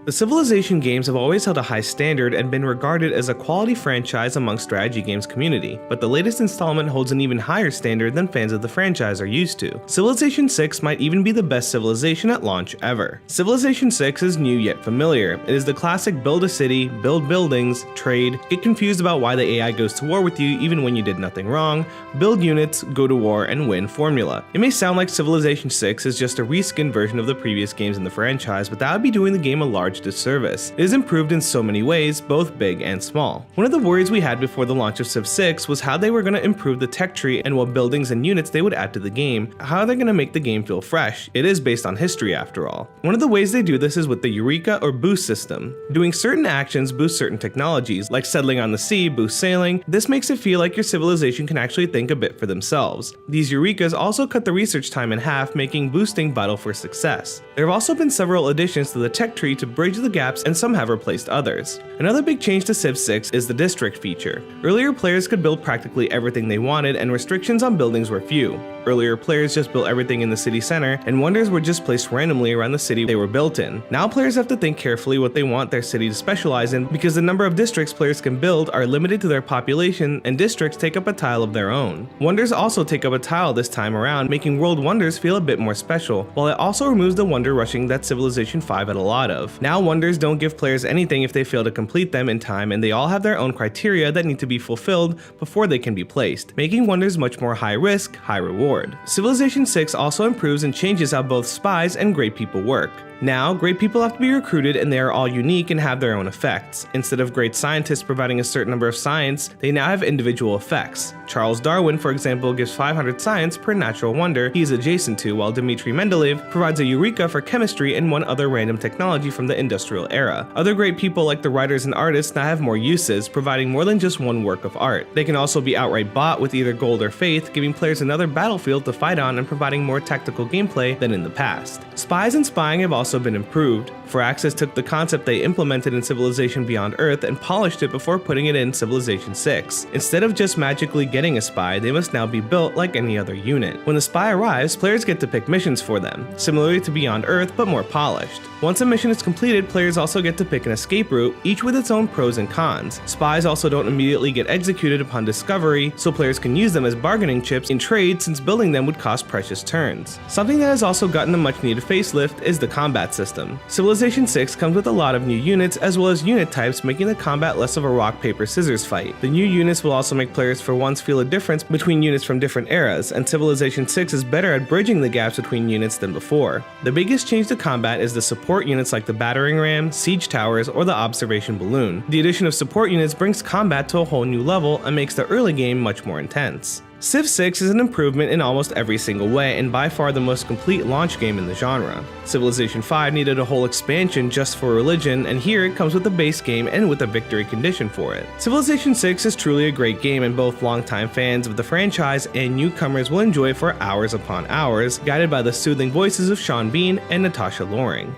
The Civilization games have always held a high standard and been regarded as a quality franchise among strategy games community, but the latest installment holds an even higher standard than fans of the franchise are used to. Civilization 6 might even be the best Civilization at launch ever. Civilization 6 is new yet familiar. It is the classic build a city, build buildings, trade, get confused about why the AI goes to war with you even when you did nothing wrong, build units, go to war, and win formula. It may sound like Civilization 6 is just a reskinned version of the previous games in the franchise, but that would be doing the game a large disservice. It is improved in so many ways, both big and small. One of the worries we had before the launch of Civ 6 was how they were going to improve the tech tree and what buildings and units they would add to the game. How are they going to make the game feel fresh? It is based on history after all. One of the ways they do this is with the Eureka or boost system. Doing certain actions boost certain technologies, like settling on the sea boosts sailing. This makes it feel like your civilization can actually think a bit for themselves. These Eurekas also cut the research time in half, making boosting vital for success. There have also been several additions to the tech tree to bridge the gaps, and some have replaced others. Another big change to Civ 6 is the district feature. Earlier players could build practically everything they wanted and restrictions on buildings were few. Earlier players just built everything in the city center, and wonders were just placed randomly around the city they were built in. Now players have to think carefully what they want their city to specialize in, because the number of districts players can build are limited to their population, and districts take up a tile of their own. Wonders also take up a tile this time around, making world wonders feel a bit more special, while it also removes the wonder rushing that Civilization 5 had a lot of. Now wonders don't give players anything if they fail to complete them in time, and they all have their own criteria that need to be fulfilled before they can be placed, making wonders much more high risk, high reward. Civilization 6 also improves and changes how both spies and great people work. Now, great people have to be recruited and they are all unique and have their own effects. Instead of great scientists providing a certain number of science, they now have individual effects. Charles Darwin, for example, gives 500 science per natural wonder he is adjacent to, while Dmitry Mendeleev provides a eureka for chemistry and one other random technology from the industrial era. Other great people like the writers and artists now have more uses, providing more than just one work of art. They can also be outright bought with either gold or faith, giving players another battlefield to fight on and providing more tactical gameplay than in the past. Spies and Spying have also been improved. Firaxis took the concept they implemented in Civilization Beyond Earth and polished it before putting it in Civilization 6. Instead of just magically getting a spy, they must now be built like any other unit. When the spy arrives, players get to pick missions for them, similarly to Beyond Earth but more polished. Once a mission is completed, players also get to pick an escape route, each with its own pros and cons. Spies also don't immediately get executed upon discovery, so players can use them as bargaining chips in trade since building them would cost precious turns. Something that has also gotten a much needed facelift is the combat system. Civilization 6 comes with a lot of new units as well as unit types, making the combat less of a rock paper scissors fight. The new units will also make players for once feel a difference between units from different eras, and Civilization 6 is better at bridging the gaps between units than before. The biggest change to combat is the support units like the battering ram, siege towers, or the observation balloon. The addition of support units brings combat to a whole new level and makes the early game much more intense. Civ 6 is an improvement in almost every single way and by far the most complete launch game in the genre. Civilization 5 needed a whole expansion just for religion, and here it comes with a base game and with a victory condition for it. Civilization 6 is truly a great game, and both longtime fans of the franchise and newcomers will enjoy it for hours upon hours, guided by the soothing voices of Sean Bean and Natasha Loring.